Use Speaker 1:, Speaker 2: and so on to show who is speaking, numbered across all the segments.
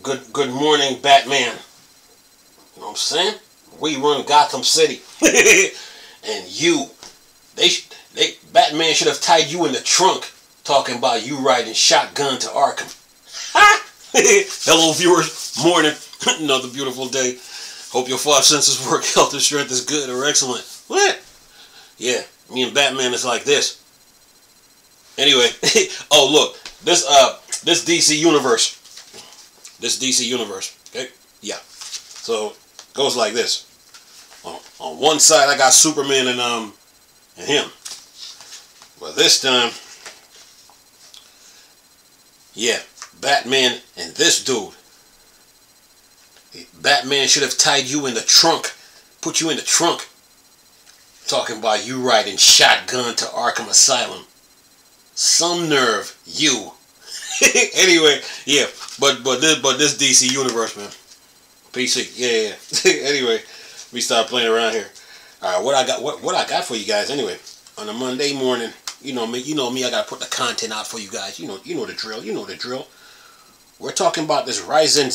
Speaker 1: Good morning, Batman. You know what I'm saying? We run Gotham City. And Batman should have tied you in the trunk talking about you riding shotgun to Arkham. Hello, viewers. Morning. Another beautiful day. Hope your five senses work. Health and strength is good or excellent. What? Yeah, me and Batman is like this. Anyway, oh look, this DC universe. This DC universe, okay? Yeah. So it goes like this. On one side I got Superman and him. But this time, yeah, Batman and this dude. Batman should have tied you in the trunk. Put you in the trunk. Talking about you riding shotgun to Arkham Asylum. Some nerve, you. Anyway, yeah, but this DC universe, man. PC, yeah. Anyway, we start playing around here. All right, what I got for you guys anyway on a Monday morning. You know me. I gotta put the content out for you guys. You know the drill. You know the drill. We're talking about this Ryzen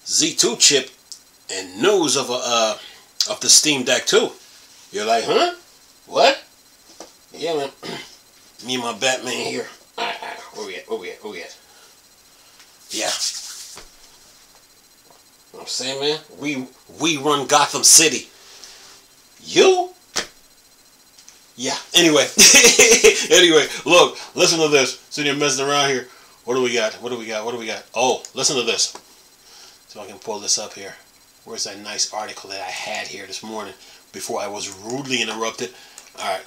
Speaker 1: Z2 chip and news of the Steam Deck 2. You're like, huh? What? Yeah, man. Me and my Batman here. Where we at? Yeah. You know what I'm saying, man? We run Gotham City. You? Yeah. Anyway. Anyway, look, listen to this. Sitting here messing around here. What do we got? Oh, listen to this. So I can pull this up here. Where's that nice article that I had here this morning before I was rudely interrupted? Alright.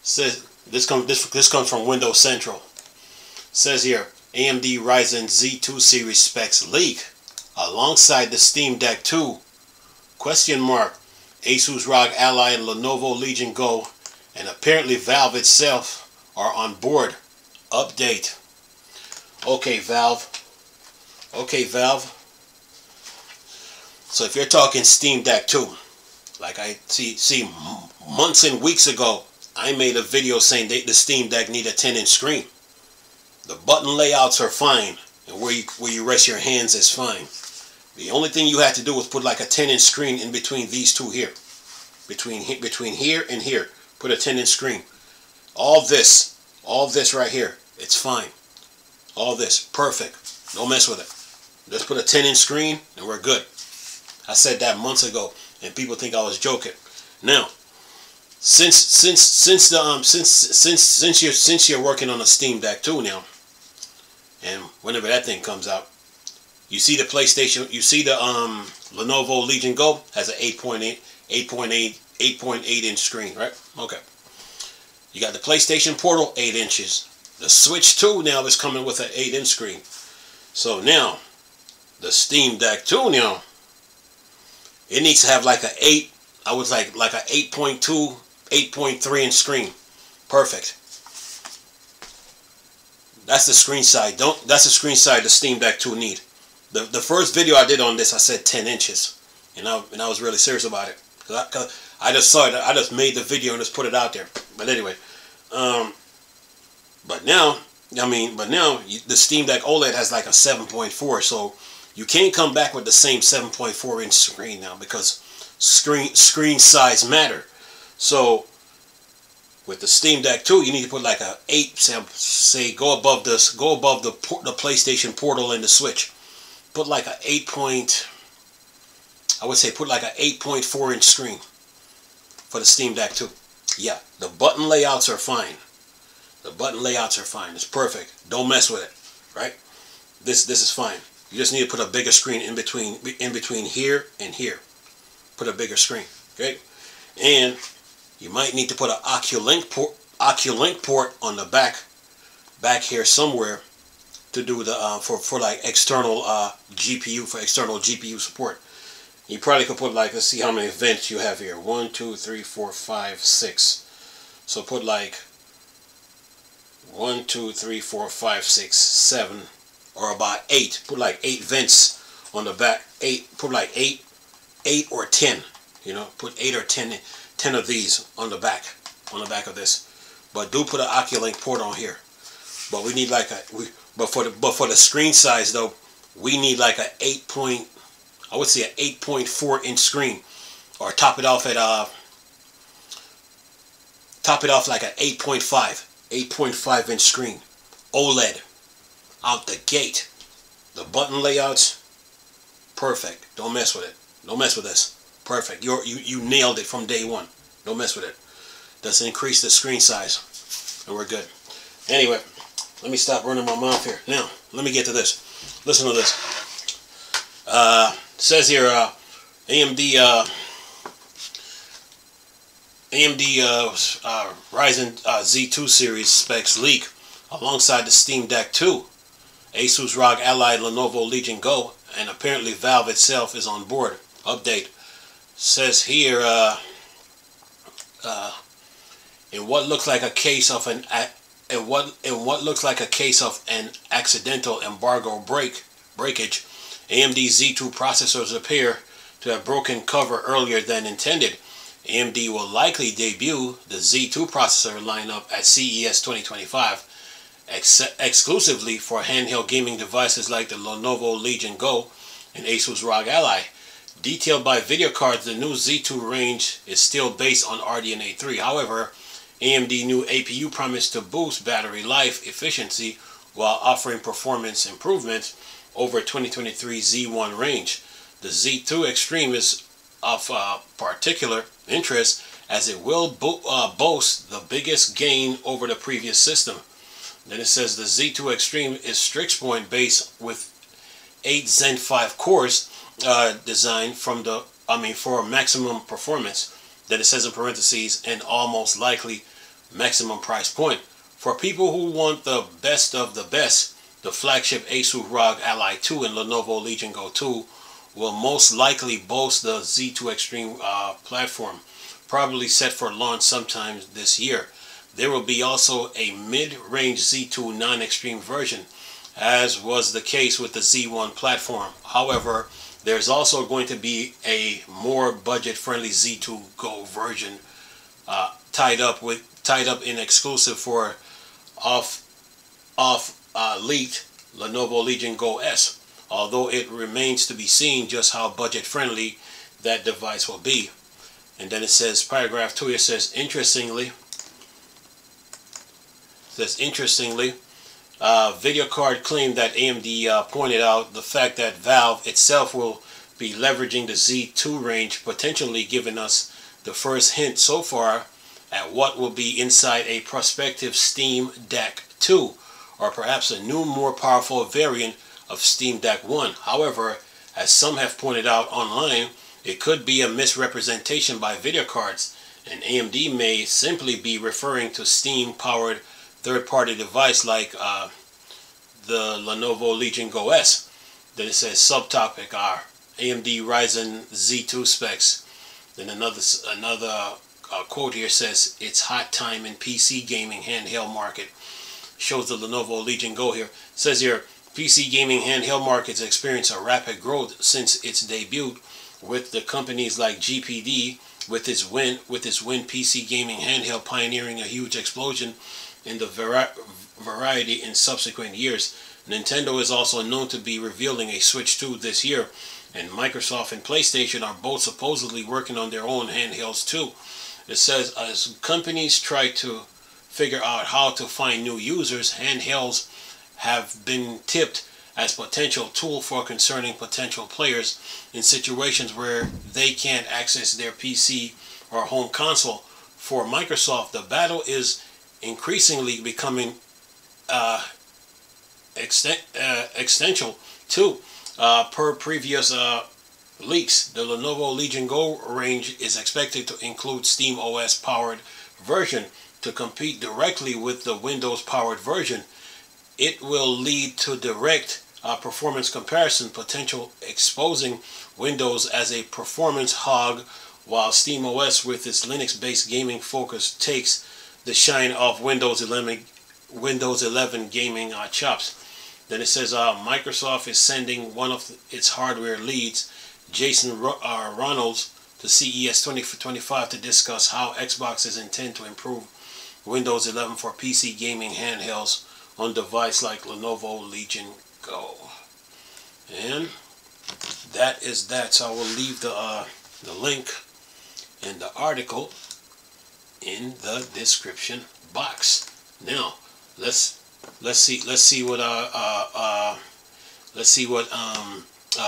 Speaker 1: Says this comes from Windows Central. Says here, AMD Ryzen Z2 series specs leak alongside the Steam Deck 2. ? Asus ROG Ally and Lenovo Legion Go, and apparently Valve itself are on board. Update. Okay, Valve. So if you're talking Steam Deck 2, like I see months and weeks ago, I made a video saying the Steam Deck need a 10-inch screen. The button layouts are fine, and where you rest your hands is fine. The only thing you have to do is put like a 10-inch screen in between these two here. Between here and here. Put a 10-inch screen. All this right here, it's fine. All this, perfect. Don't mess with it. Just put a 10-inch screen and we're good. I said that months ago, and people think I was joking. Now, since you're working on a Steam Deck 2 now, and whenever that thing comes out, you see the PlayStation, you see the Lenovo Legion Go has an 8.8 inch screen, right? Okay. You got the PlayStation Portal, 8 inches. The Switch 2 now is coming with an 8-inch screen. So now, the Steam Deck 2 now, it needs to have like an 8.2, 8.3 inch screen. Perfect. That's the screen side. That's the screen side the Steam Deck 2 need. The first video I did on this, I said 10 inches, and I was really serious about it. Cause I just saw it. I just made the video and just put it out there. But anyway, but now the Steam Deck OLED has like a 7.4, so you can't come back with the same 7.4 inch screen now because screen size matter. So with the Steam Deck 2, you need to put like a 8, say go above the PlayStation Portal and the Switch. Put like a 8.4 inch screen for the Steam Deck 2. Yeah, the button layouts are fine. It's perfect. Don't mess with it, right? This is fine. You just need to put a bigger screen in between here and here. Put a bigger screen, okay? And you might need to put an Oculink port on the back here somewhere to do the for like external external GPU support. You probably could put like, let's see how many vents you have here. 1, 2, 3, 4, 5, 6. So put like 1, 2, 3, 4, 5, 6, 7, or about 8. Put like 8 vents on the back. Put like 8 or 10. You know, put 8 or 10 of these on the back of this. But do put an Oculink port on here. But we need like but for the screen size though, we need like a 8.4 inch screen, or top it off like an 8.5 inch screen, OLED, out the gate. The button layouts, perfect. Don't mess with it. Don't mess with this. Perfect. You nailed it from day one. Don't mess with it. Doesn't increase the screen size, and we're good. Anyway, let me stop running my mouth here. Now, let me get to this. Listen to this. Says here, AMD Ryzen Z2 series specs leak alongside the Steam Deck 2. Asus ROG Ally, Lenovo Legion Go, and apparently Valve itself is on board. Update says here, in what looks like a case of an accidental embargo breakage, AMD Z2 processors appear to have broken cover earlier than intended. AMD will likely debut the Z2 processor lineup at CES 2025, exclusively for handheld gaming devices like the Lenovo Legion Go and Asus ROG Ally. Detailed by video cards, the new Z2 range is still based on RDNA 3. However, AMD new APU promised to boost battery life efficiency while offering performance improvements over 2023 Z1 range. The Z2 Extreme is of particular interest as it will boast the biggest gain over the previous system. Then it says the Z2 Extreme is Strix Point based with 8 Zen 5 cores designed for maximum performance. Then it says in parentheses, and almost likely maximum price point. For people who want the best of the best, the flagship Asus ROG Ally 2 and Lenovo Legion Go 2 will most likely boast the Z2 Extreme platform, probably set for launch sometime this year. There will be also a mid-range Z2 non-extreme version, as was the case with the Z1 platform. However, there's also going to be a more budget-friendly Z2 Go version tied up in exclusive for leaked Lenovo Legion Go S, although it remains to be seen just how budget-friendly that device will be. And then it says, paragraph 2 here says, interestingly, video card claimed that AMD pointed out the fact that Valve itself will be leveraging the Z2 range, potentially giving us the first hint so far at what will be inside a prospective Steam Deck 2, or perhaps a new, more powerful variant of Steam Deck 1. However, as some have pointed out online, it could be a misrepresentation by video cards, and AMD may simply be referring to Steam-powered third-party device like the Lenovo Legion Go S. Then it says subtopic AMD Ryzen Z2 specs. Then another quote here says, it's hot time in PC gaming handheld market. Shows the Lenovo Legion Go here. It says here, PC gaming handheld markets experience a rapid growth since its debut, with the companies like GPD with its Win PC gaming handheld pioneering a huge explosion in the variety in subsequent years. Nintendo is also known to be revealing a Switch 2 this year, and Microsoft and PlayStation are both supposedly working on their own handhelds too. It says, as companies try to figure out how to find new users, handhelds have been tipped as potential tool for concerning potential players in situations where they can't access their PC or home console. For Microsoft, the battle is increasingly becoming existential too. Per previous leaks, the Lenovo Legion Go range is expected to include Steam OS powered version to compete directly with the Windows powered version. It will lead to direct performance comparison potential, exposing Windows as a performance hog, while Steam OS with its Linux-based gaming focus takes the shine off Windows 11 gaming chops. Then it says Microsoft is sending one of its hardware leads, Jason Ronalds, to CES 2025 to discuss how Xboxes intend to improve Windows 11 for PC gaming handhelds on device like Lenovo Legion Go. And that is that. So I will leave the link and the article in the description box. Now let's see what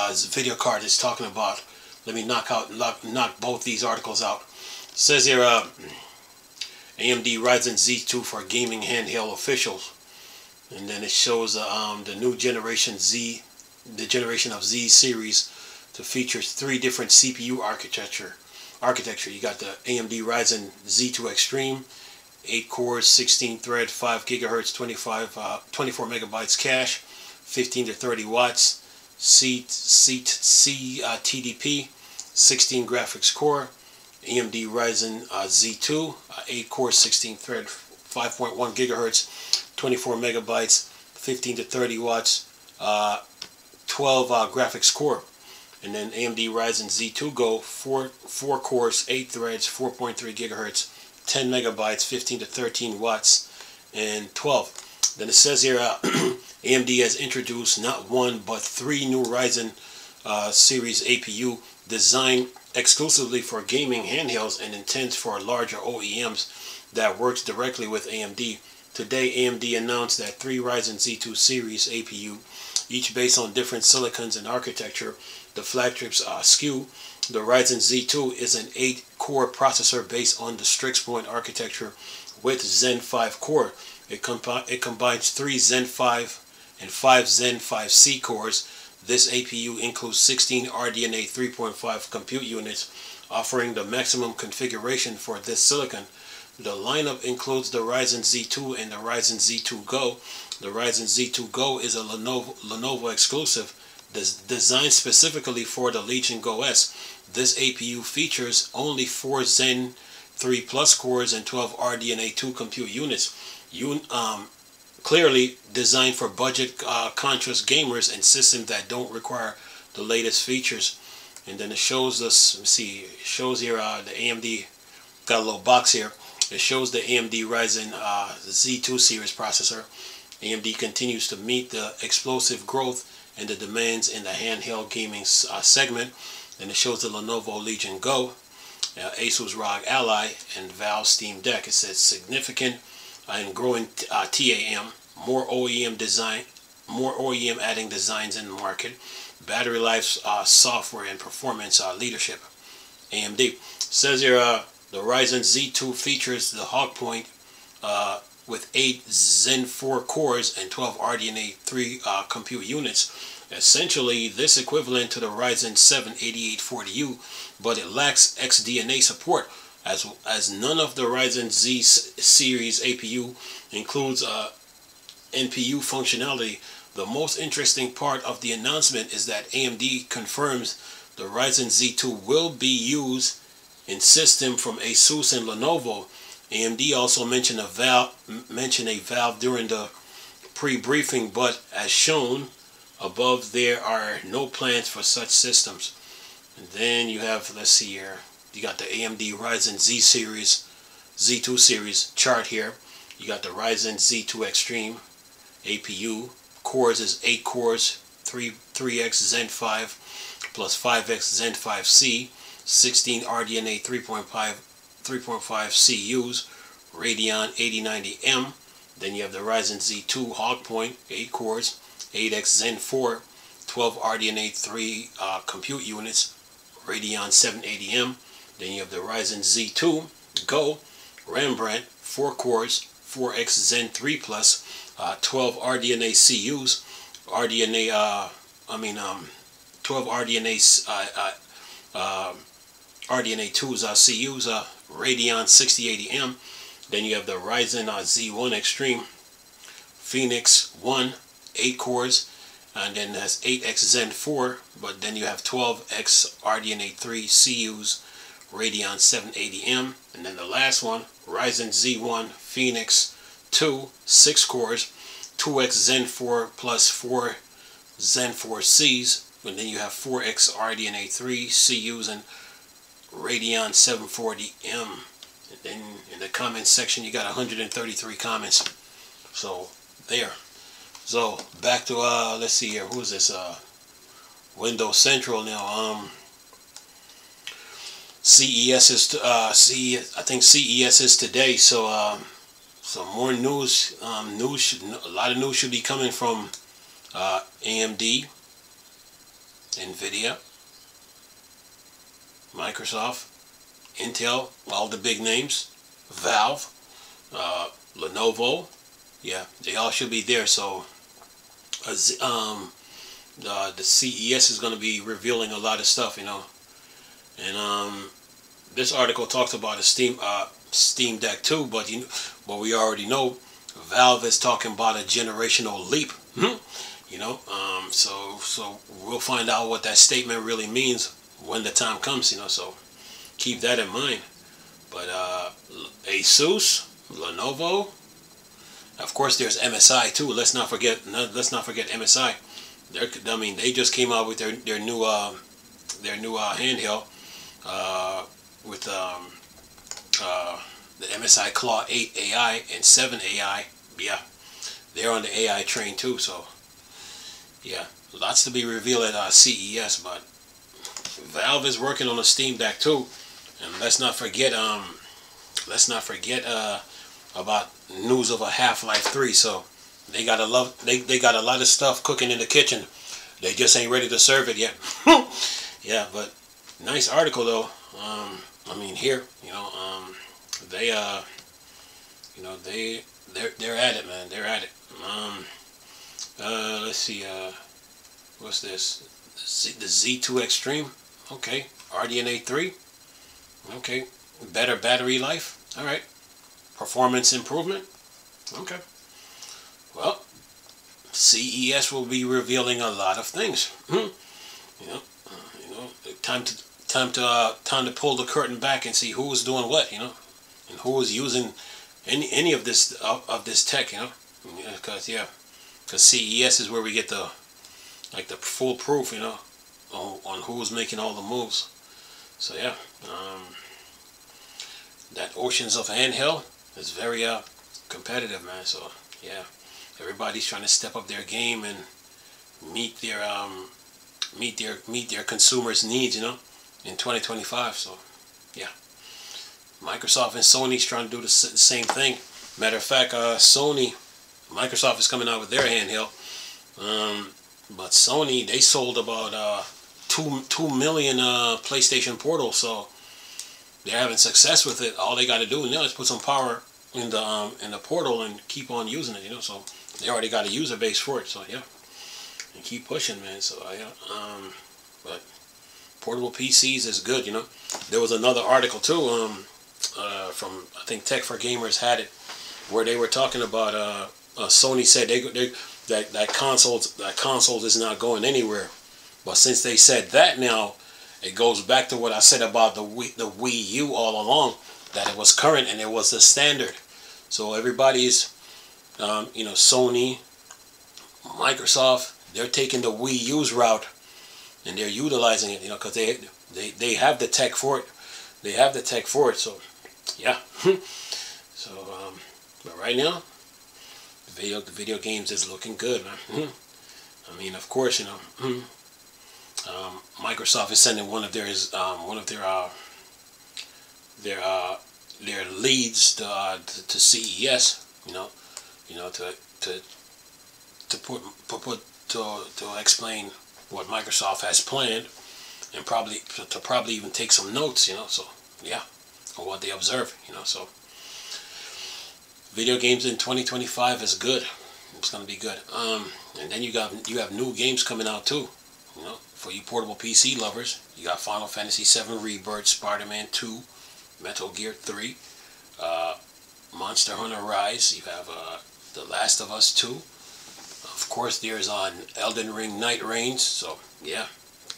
Speaker 1: this video card is talking about. Let me knock both these articles out. It says here AMD Ryzen Z2 for gaming handheld officials, and then it shows the new generation of Z series to feature 3 different CPU architecture. You got the AMD Ryzen Z2 Extreme, 8 cores, 16 thread, 5 gigahertz, 24 megabytes cache, 15 to 30 watts, TDP, 16 graphics core. AMD Ryzen Z2, 8 cores, 16 thread, 5.1 gigahertz, 24 megabytes, 15 to 30 watts, 12 graphics core. And then AMD Ryzen Z2 Go, 4 cores, 8 threads, 4.3 gigahertz, 10 megabytes, 15 to 13 watts, and 12. Then it says here, AMD has introduced not 1 but 3 new Ryzen series APU designed exclusively for gaming handhelds and intended for larger OEMs that works directly with AMD. Today, AMD announced that 3 Ryzen Z2 series APU, each based on different silicons and architecture. The flagship's SKU, the Ryzen Z2, is an 8-core processor based on the Strix-Point architecture with Zen 5 core. It combines 3 Zen 5 and 5 Zen 5C cores. This APU includes 16 RDNA 3.5 compute units, offering the maximum configuration for this silicon. The lineup includes the Ryzen Z2 and the Ryzen Z2 Go. The Ryzen Z2 Go is a Lenovo exclusive designed specifically for the Legion Go S. This APU features only 4 Zen 3 Plus cores and 12 RDNA 2 compute units. Clearly designed for budget conscious gamers and systems that don't require the latest features. And then it shows us, let's see, it shows here the AMD, got a little box here. It shows the AMD Ryzen Z2 series processor. AMD continues to meet the explosive growth and the demands in the handheld gaming segment. And it shows the Lenovo Legion Go, Asus ROG Ally, and Valve Steam Deck. It says significant and growing TAM, more OEM adding designs in the market, battery life, software, and performance leadership. AMD says here the Ryzen Z2 features the Hawk Point with 8 Zen 4 cores and 12 RDNA 3 compute units. Essentially, this equivalent to the Ryzen 7 8840U, but it lacks XDNA support, as none of the Ryzen Z series APU includes NPU functionality. The most interesting part of the announcement is that AMD confirms the Ryzen Z2 will be used in system from Asus and Lenovo. AMD also mentioned a valve during the pre-briefing, but as shown above, there are no plans for such systems. And then you have, let's see here, you got the AMD Ryzen Z2 series chart here. You got the Ryzen Z2 Extreme APU. Cores is 8 cores, 3x Zen 5 plus 5x Zen 5C, 16 RDNA 3.5 CUs, Radeon 8090M. Then you have the Ryzen Z2 Hawk Point, 8 cores, 8x Zen 4, 12 RDNA 3 compute units, Radeon 780M. Then you have the Ryzen Z2 Go, Rembrandt, 4 cores, 4x Zen 3 plus, 12 RDNA CUs, 12 RDNA RDNA 2s CUs, Radeon 6080M. Then you have the Ryzen Z1 Extreme, Phoenix 1, 8 cores, and then has 8x Zen 4, but then you have 12x RDNA 3 CUs, Radeon 780M. And then the last one, Ryzen Z1 Phoenix 2, 6 cores, 2x Zen 4 plus 4 Zen 4Cs, and then you have 4x RDNA 3 CUs and Radeon 740M. And then in the comments section you got 133 comments. So there. So back to let's see here. Who's this? Windows Central now. CES is I think CES is today. So some more news. A lot of news should be coming from AMD, Nvidia, Microsoft, Intel, all the big names, Valve, Lenovo. Yeah, they all should be there. So the CES is going to be revealing a lot of stuff, you know. And this article talks about a Steam Deck 2, but we already know Valve is talking about a generational leap. You know, so we'll find out what that statement really means when the time comes, you know. So keep that in mind. But Asus, Lenovo, of course, there's MSI too. Let's not forget MSI. They just came out with their new handheld with the MSI Claw 8 AI and 7 AI. Yeah, they're on the AI train too. So yeah, lots to be revealed at CES. But Valve is working on a Steam Deck too, and let's not forget about news of a Half-Life 3. So they got a lot of stuff cooking in the kitchen. They just ain't ready to serve it yet. Yeah, but nice article though. I mean, here, you know, they're at it, man. They're at it. Let's see. What's this? The Z2 Extreme. Okay. RDNA 3. Okay. Better battery life. All right. Performance improvement. Okay. Well, CES will be revealing a lot of things. Time to pull the curtain back and see who is doing what, you know, and who is using any of this tech, you know, because CES is where we get the full proof, you know, on who's making all the moves. So yeah, that Oceans of Handheld is very competitive, man. So yeah, everybody's trying to step up their game and meet their consumers' needs, you know, in 2025. So yeah, Microsoft and Sony's trying to do the same thing. Matter of fact, Microsoft is coming out with their handheld, but Sony, they sold about 2 million PlayStation Portals, so they're having success with it. All they got to do now is put some power in the portal and keep on using it, you know. So they already got a user base for it. So yeah, and keep pushing, man. So yeah, but portable PCs is good, you know. There was another article too, from, I think Tech for Gamers had it, where they were talking about Sony said that consoles is not going anywhere. But since they said that, now it goes back to what I said about the Wii U all along, that it was current and it was the standard. So everybody's, Sony, Microsoft, they're taking the Wii U's route and they're utilizing it, you know, because they have the tech for it. They have the tech for it. So yeah. So but right now, the video games is looking good, man. I mean, of course, you know. Microsoft is sending one of their leads to CES, to explain what Microsoft has planned, and probably even take some notes, you know. So yeah, on what they observe, you know. So video games in 2025 is good. It's gonna be good. And then you have new games coming out too, you know. For you portable PC lovers, you got Final Fantasy VII Rebirth, Spider-Man 2, Metal Gear 3, Monster Hunter Rise. You have The Last of Us 2. Of course, there's Elden Ring Night Reigns. So yeah,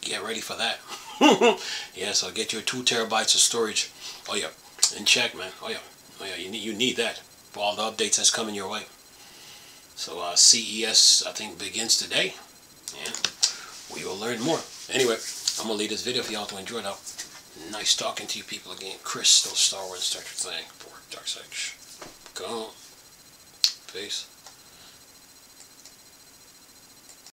Speaker 1: get ready for that. Yeah, so get your 2 terabytes of storage. Oh yeah, in check, man. Oh yeah, you need that for all the updates that's coming your way. So CES, I think, begins today, and we will learn more. Anyway, I'm gonna leave this video for y'all to enjoy now. Nice talking to you people again. Crystal Star Wars Star Trek thing for Dark Side. Go. Peace.